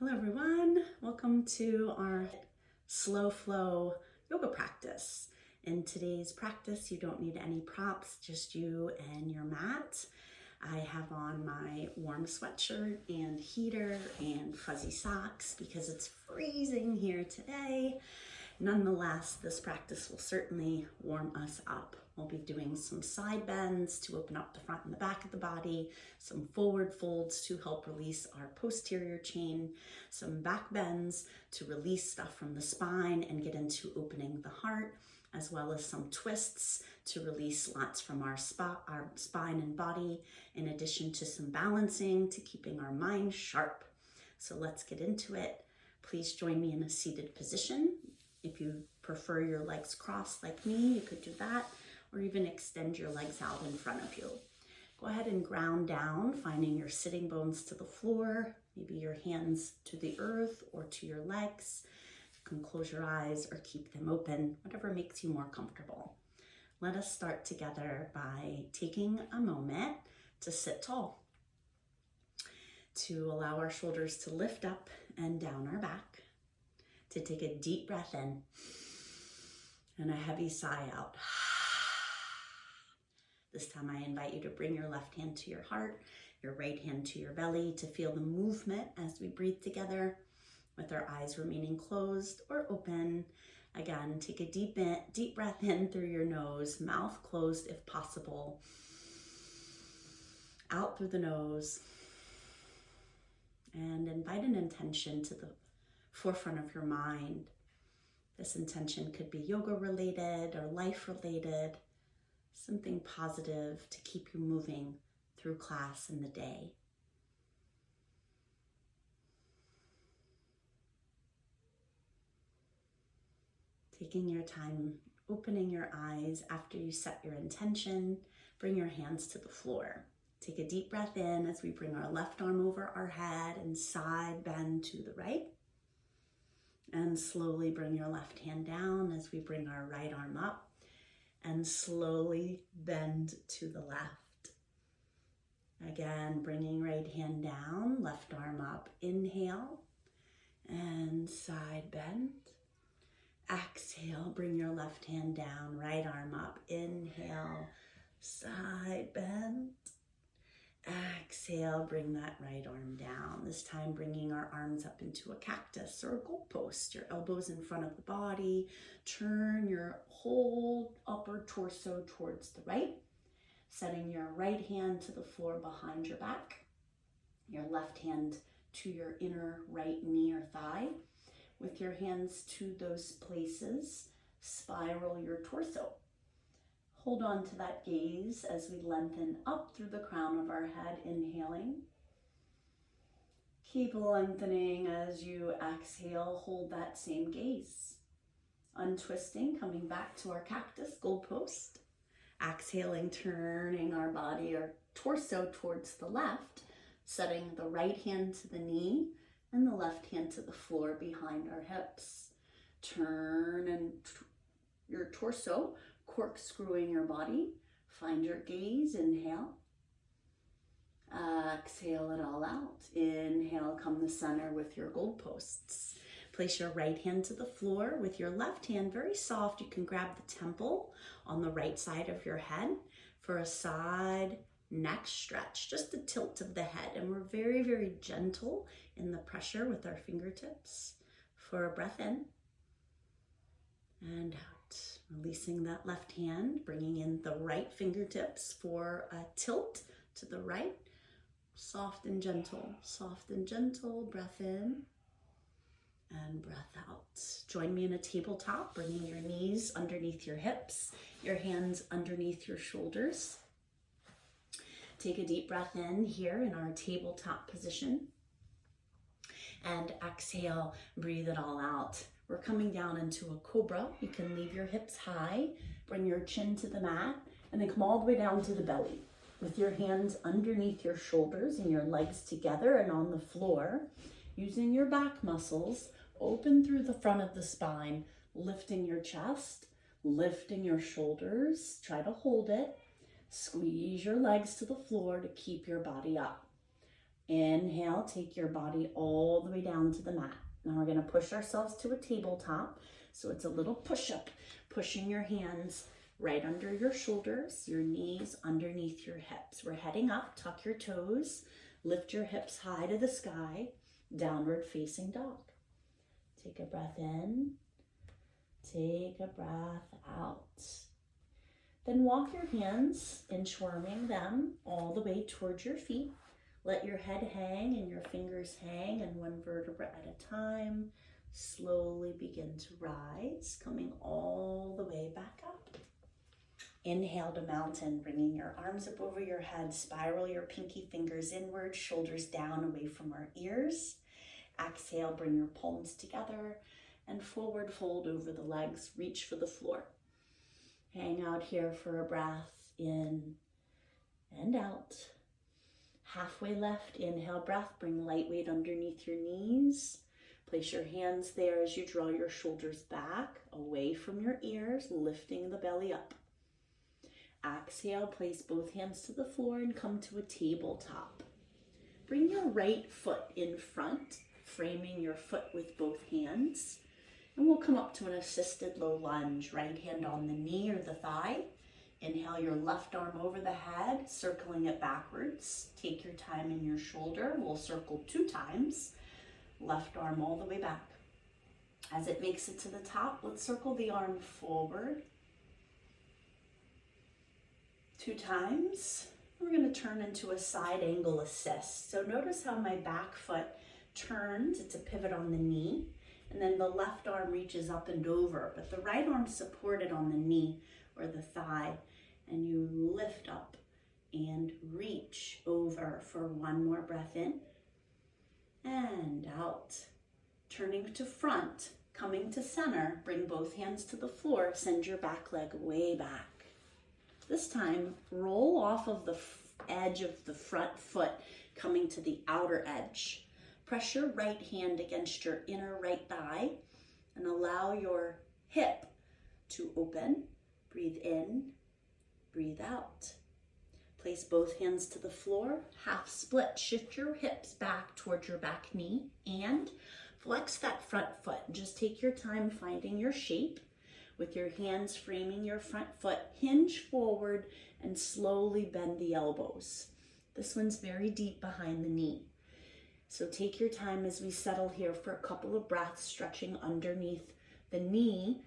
Hello everyone, welcome to our slow flow yoga practice. In today's practice, you don't need any props, just you and your mat. I have on my warm sweatshirt and heater and fuzzy socks because it's freezing here today. Nonetheless, this practice will certainly warm us up. We'll be doing some side bends to open up the front and the back of the body, some forward folds to help release our posterior chain, some back bends to release stuff from the spine and get into opening the heart, as well as some twists to release lots from our spine and body, in addition to some balancing to keeping our mind sharp. So let's get into it. Please join me in a seated position. If you prefer your legs crossed like me, you could do that, or even extend your legs out in front of you. Go ahead and ground down, finding your sitting bones to the floor, maybe your hands to the earth or to your legs. You can close your eyes or keep them open, whatever makes you more comfortable. Let us start together by taking a moment to sit tall, to allow our shoulders to lift up and down our back, to take a deep breath in and a heavy sigh out. This time I invite you to bring your left hand to your heart, your right hand to your belly, to feel the movement as we breathe together with our eyes remaining closed or open. Again, take a deep breath in through your nose, mouth closed if possible. Out through the nose. And invite an intention to the forefront of your mind. This intention could be yoga related or life related, something positive to keep you moving through class and the day. Taking your time, opening your eyes after you set your intention, bring your hands to the floor. Take a deep breath in as we bring our left arm over our head and side bend to the right. And slowly bring your left hand down as we bring our right arm up and slowly bend to the left. Again, bringing right hand down, left arm up, inhale and side bend. Exhale, bring your left hand down, right arm up, inhale, side bend. Exhale, bring that right arm down. This time bringing our arms up into a cactus or a goalpost. Your elbows in front of the body. Turn your whole upper torso towards the right. Setting your right hand to the floor behind your back. Your left hand to your inner right knee or thigh. With your hands to those places, spiral your torso. Hold on to that gaze as we lengthen up through the crown of our head, inhaling. Keep lengthening as you exhale, hold that same gaze. Untwisting, coming back to our cactus goalpost. Exhaling, turning our body, our torso towards the left, setting the right hand to the knee and the left hand to the floor behind our hips. Turn and your torso, corkscrewing your body. Find your gaze, inhale. Exhale it all out. Inhale, come to center with your goalposts. Place your right hand to the floor with your left hand very soft. You can grab the temple on the right side of your head for a side neck stretch, just a tilt of the head. And we're very, very gentle in the pressure with our fingertips for a breath in and out. Releasing that left hand, bringing in the right fingertips for a tilt to the right. Soft and gentle, breath in and breath out. Join me in a tabletop, bringing your knees underneath your hips, your hands underneath your shoulders. Take a deep breath in here in our tabletop position. And exhale, breathe it all out. We're coming down into a cobra. You can leave your hips high, bring your chin to the mat, and then come all the way down to the belly. With your hands underneath your shoulders and your legs together and on the floor, using your back muscles, open through the front of the spine, lifting your chest, lifting your shoulders. Try to hold it. Squeeze your legs to the floor to keep your body up. Inhale, take your body all the way down to the mat. Now we're gonna push ourselves to a tabletop. So it's a little push-up, pushing your hands right under your shoulders, your knees underneath your hips. We're heading up, tuck your toes, lift your hips high to the sky, downward facing dog. Take a breath in, take a breath out. Then walk your hands, inchworming them all the way towards your feet. Let your head hang and your fingers hang, and one vertebra at a time. Slowly begin to rise, coming all the way back up. Inhale to mountain, bringing your arms up over your head. Spiral your pinky fingers inward, shoulders down away from our ears. Exhale, bring your palms together and forward fold over the legs. Reach for the floor. Hang out here for a breath in and out. Halfway left, inhale breath, bring light weight underneath your knees. Place your hands there as you draw your shoulders back, away from your ears, lifting the belly up. Exhale, place both hands to the floor and come to a tabletop. Bring your right foot in front, framing your foot with both hands. And we'll come up to an assisted low lunge, right hand on the knee or the thigh. Inhale your left arm over the head, circling it backwards. Take your time in your shoulder. We'll circle 2 times. Left arm all the way back. As it makes it to the top, let's circle the arm forward 2 times. We're going to turn into a side angle assist. So notice how my back foot turns. It's a pivot on the knee. And then the left arm reaches up and over, but the right arm supported on the knee or the thigh. And you lift up and reach over for one more breath in and out. Turning to front, coming to center, bring both hands to the floor, send your back leg way back. This time, roll off of the edge of the front foot, coming to the outer edge. Press your right hand against your inner right thigh and allow your hip to open. Breathe in, breathe out. Place both hands to the floor, half split. Shift your hips back towards your back knee and flex that front foot. Just take your time finding your shape with your hands framing your front foot. Hinge forward and slowly bend the elbows. This one's very deep behind the knee. So take your time as we settle here for a couple of breaths, stretching underneath the knee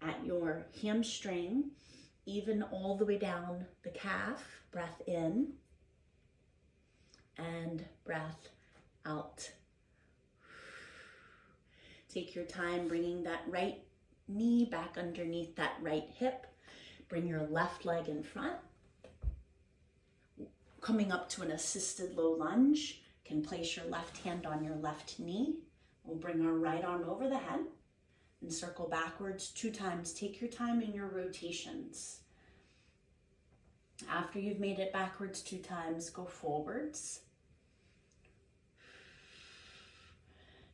at your hamstring, even all the way down the calf. Breath in and breath out. Take your time bringing that right knee back underneath that right hip. Bring your left leg in front. Coming up to an assisted low lunge. Can place your left hand on your left knee. We'll bring our right arm over the head and circle backwards 2 times. Take your time in your rotations. After you've made it backwards 2 times, go forwards.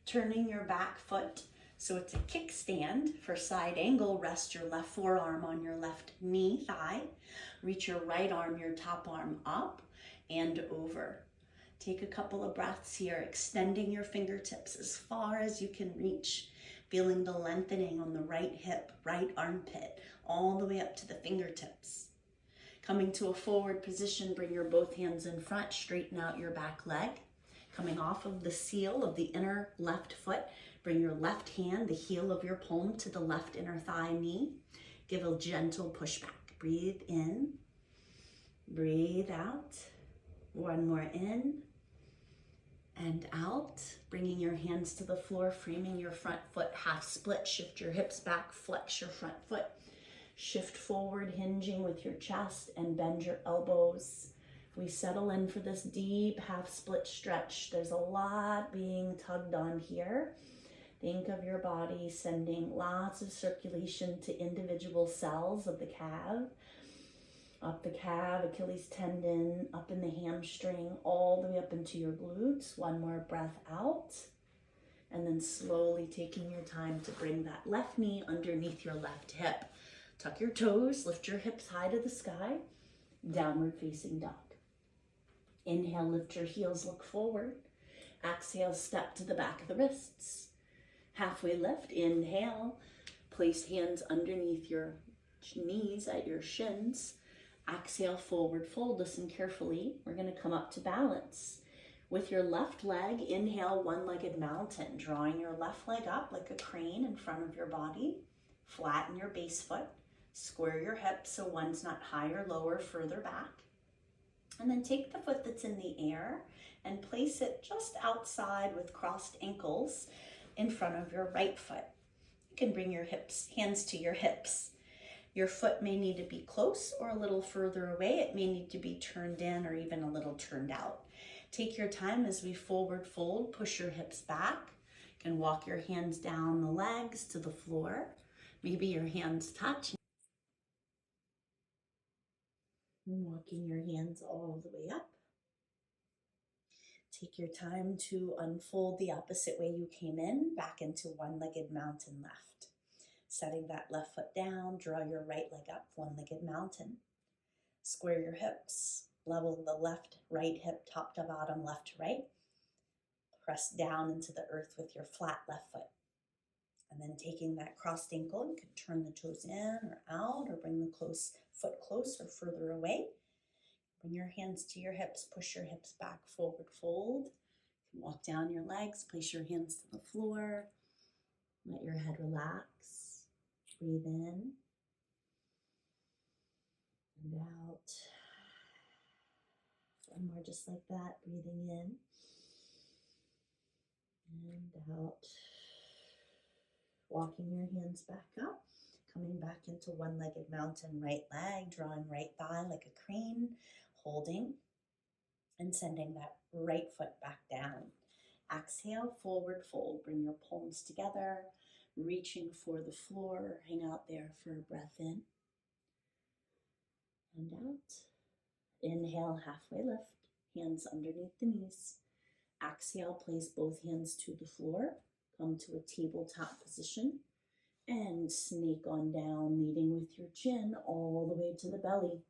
Turning your back foot so it's a kickstand for side angle. Rest your left forearm on your left knee, thigh. Reach your right arm, your top arm up and over. Take a couple of breaths here, extending your fingertips as far as you can reach, feeling the lengthening on the right hip, right armpit, all the way up to the fingertips. Coming to a forward position, bring your both hands in front, straighten out your back leg. Coming off of the seal of the inner left foot, bring your left hand, the heel of your palm, to the left inner thigh knee. Give a gentle push back. Breathe in, breathe out. One more in and out. Bringing your hands to the floor, framing your front foot half split. Shift your hips back, flex your front foot. Shift forward, hinging with your chest, and bend your elbows. We settle in for this deep half split stretch. There's a lot being tugged on here. Think of your body sending lots of circulation to individual cells of the calf. Up the calf, Achilles tendon, up in the hamstring, all the way up into your glutes. One more breath out. And then slowly taking your time to bring that left knee underneath your left hip. Tuck your toes, lift your hips high to the sky. Downward facing dog. Inhale, lift your heels, look forward. Exhale, step to the back of the wrists. Halfway lift, inhale. Place hands underneath your knees at your shins. Exhale, forward fold. Listen carefully. We're going to come up to balance. With your left leg, inhale, one-legged mountain, drawing your left leg up like a crane in front of your body. Flatten your base foot. Square your hips so one's not higher, lower, further back. And then take the foot that's in the air and place it just outside with crossed ankles in front of your right foot. You can bring your hands to your hips. Your foot may need to be close or a little further away. It may need to be turned in or even a little turned out. Take your time as we forward fold, push your hips back. You can walk your hands down the legs to the floor. Maybe your hands touch. Walking your hands all the way up. Take your time to unfold the opposite way you came in, back into one-legged mountain left. Setting that left foot down, draw your right leg up, one-legged mountain. Square your hips, level the left, right hip, top to bottom, left to right. Press down into the earth with your flat left foot. And then taking that crossed ankle, you can turn the toes in or out or bring the foot close or further away. Bring your hands to your hips, push your hips back, forward fold. You can walk down your legs, place your hands to the floor. Let your head relax. Breathe in and out. One more just like that, breathing in and out. Walking your hands back up, coming back into one-legged mountain, right leg, drawing right thigh like a crane, holding and sending that right foot back down. Exhale, forward fold. Bring your palms together, reaching for the floor. Hang out there for a breath in and out. Inhale, halfway lift, hands underneath the knees. Exhale, place both hands to the floor. Come to a tabletop position and snake on down, leading with your chin all the way to the belly.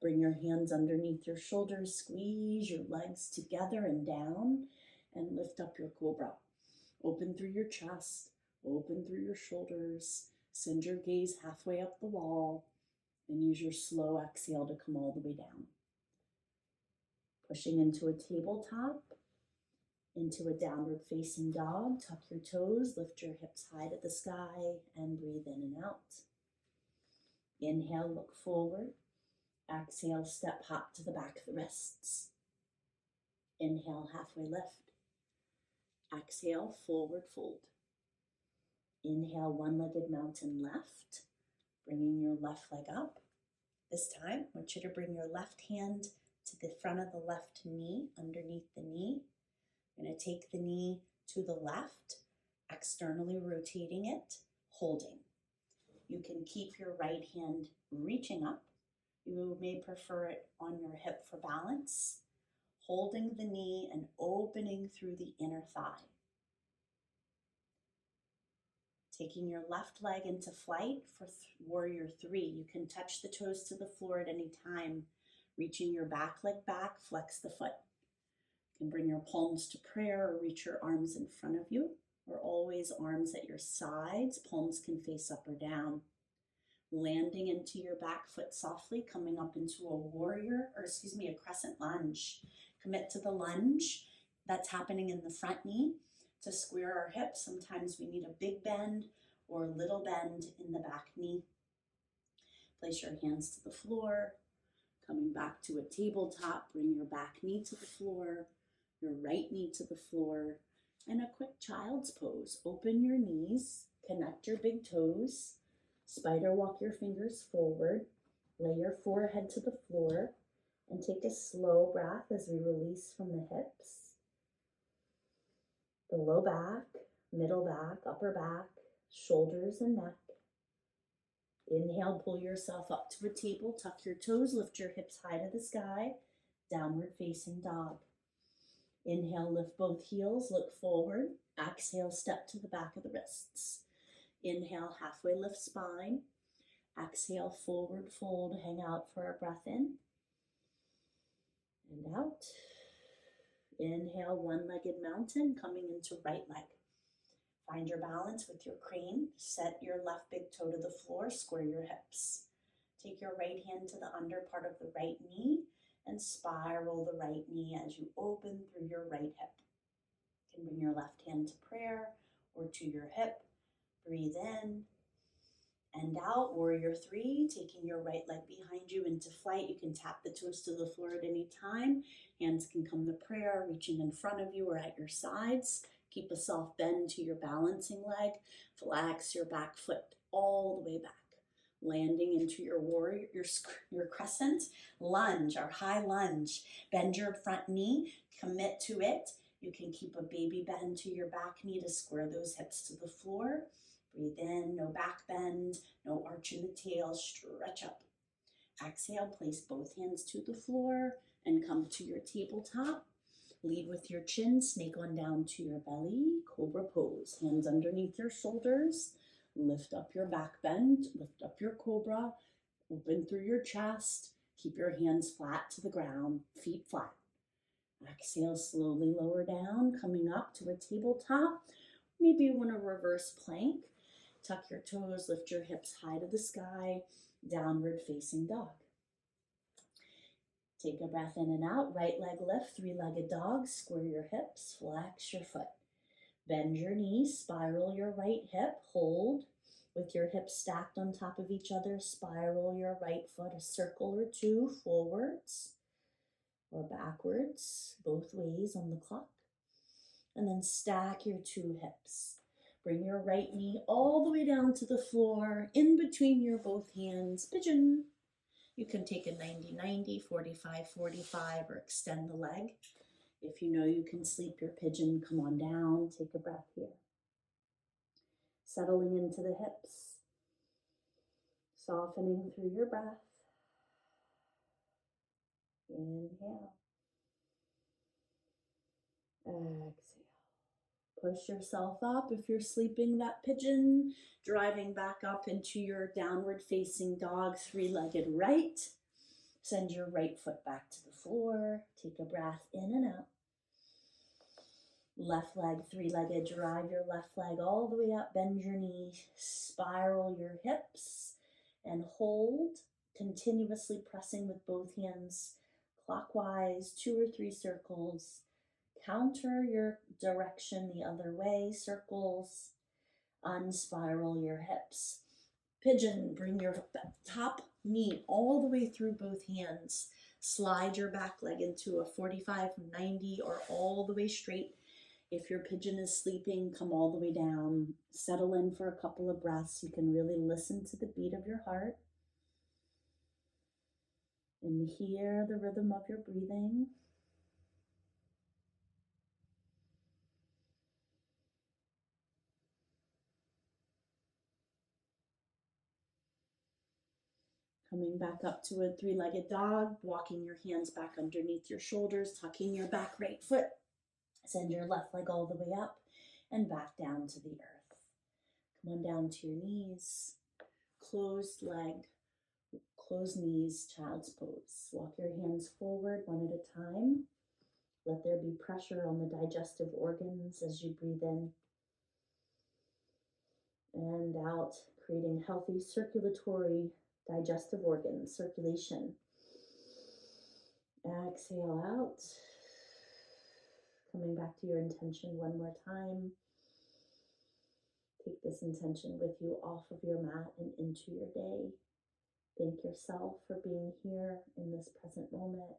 Bring your hands underneath your shoulders, squeeze your legs together and down, and lift up your cobra. Open through your chest, open through your shoulders, send your gaze halfway up the wall, and use your slow exhale to come all the way down. Pushing into a tabletop, into a downward facing dog. Tuck your toes, lift your hips high to the sky, and breathe in and out. Inhale, look forward. Exhale, step hop to the back of the wrists. Inhale, halfway lift. Exhale, forward fold. Inhale, one-legged mountain left, bringing your left leg up. This time, I want you to bring your left hand to the front of the left knee, underneath the knee. You're going to take the knee to the left, externally rotating it, holding. You can keep your right hand reaching up. You may prefer it on your hip for balance, holding the knee and opening through the inner thigh. Taking your left leg into flight for warrior three. You can touch the toes to the floor at any time, reaching your back leg back, flex the foot. You can bring your palms to prayer or reach your arms in front of you, or always arms at your sides. Palms can face up or down. Landing into your back foot softly, coming up into a crescent lunge. Commit to the lunge that's happening in the front knee to square our hips. Sometimes we need a big bend or a little bend in the back knee. Place your hands to the floor, coming back to a tabletop. Bring your back knee to the floor, your right knee to the floor, and a quick child's pose. Open your knees, connect your big toes, spider walk your fingers forward, lay your forehead to the floor, and take a slow breath as we release from the hips, the low back, middle back, upper back, shoulders and neck. Inhale, pull yourself up to a table, tuck your toes, lift your hips high to the sky, downward facing dog. Inhale, lift both heels, look forward. Exhale, step to the back of the wrists. Inhale, halfway lift spine. Exhale, forward fold, hang out for a breath in and out. Inhale, one-legged mountain, coming into right leg. Find your balance with your crane. Set your left big toe to the floor, square your hips. Take your right hand to the under part of the right knee and spiral the right knee as you open through your right hip. You can bring your left hand to prayer or to your hip. Breathe in and out. Warrior 3, taking your right leg behind you into flight. You can tap the toes to the floor at any time. Hands can come to prayer, reaching in front of you or at your sides. Keep a soft bend to your balancing leg. Flex your back foot all the way back. Landing into your warrior, your crescent lunge, our high lunge. Bend your front knee, commit to it. You can keep a baby bend to your back knee to square those hips to the floor. Breathe in, no back bend, no arch in the tail, stretch up. Exhale, place both hands to the floor and come to your tabletop. Lead with your chin, snake on down to your belly, cobra pose. Hands underneath your shoulders. Lift up your back bend, lift up your cobra, open through your chest. Keep your hands flat to the ground, feet flat. Exhale, slowly lower down, coming up to a tabletop. Maybe you want to reverse plank. Tuck your toes, lift your hips high to the sky, downward facing dog. Take a breath in and out, right leg lift, three-legged dog, square your hips, flex your foot. Bend your knees, spiral your right hip, hold with your hips stacked on top of each other, spiral your right foot a circle or two forwards or backwards, both ways on the clock. And then stack your two hips. Bring your right knee all the way down to the floor, in between your both hands, pigeon. You can take a 90-90, 45-45, or extend the leg. If you know you can sleep your pigeon, come on down, take a breath here. Settling into the hips, softening through your breath. Inhale. Exhale. Push yourself up. If you're sleeping that pigeon, driving back up into your downward facing dog, three-legged right. Send your right foot back to the floor. Take a breath in and out. Left leg, three-legged, drive your left leg all the way up, bend your knee, spiral your hips, and hold, continuously pressing with both hands clockwise, 2 or 3 circles. Counter your direction the other way, circles, unspiral your hips. Pigeon, bring your top knee all the way through both hands. Slide your back leg into a 45-90 or all the way straight. If your pigeon is sleeping, come all the way down. Settle in for a couple of breaths. You can really listen to the beat of your heart and hear the rhythm of your breathing. Coming back up to a three-legged dog, walking your hands back underneath your shoulders, tucking your back right foot. Send your left leg all the way up and back down to the earth. Come on down to your knees. Closed leg, closed knees, child's pose. Walk your hands forward one at a time. Let there be pressure on the digestive organs as you breathe in and out, creating healthy circulatory digestive organs, circulation. Exhale out. Coming back to your intention one more time. Take this intention with you off of your mat and into your day. Thank yourself for being here in this present moment.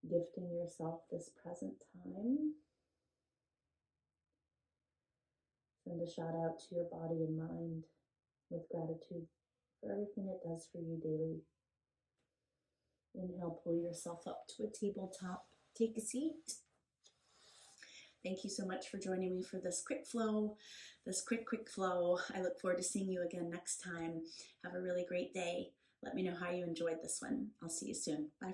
Gifting yourself this present time. Send a shout out to your body and mind with gratitude for everything it does for you daily. Inhale, pull yourself up to a tabletop. Take a seat. Thank you so much for joining me for this quick flow, quick flow. I look forward to seeing you again next time. Have a really great day. Let me know how you enjoyed this one. I'll see you soon. Bye.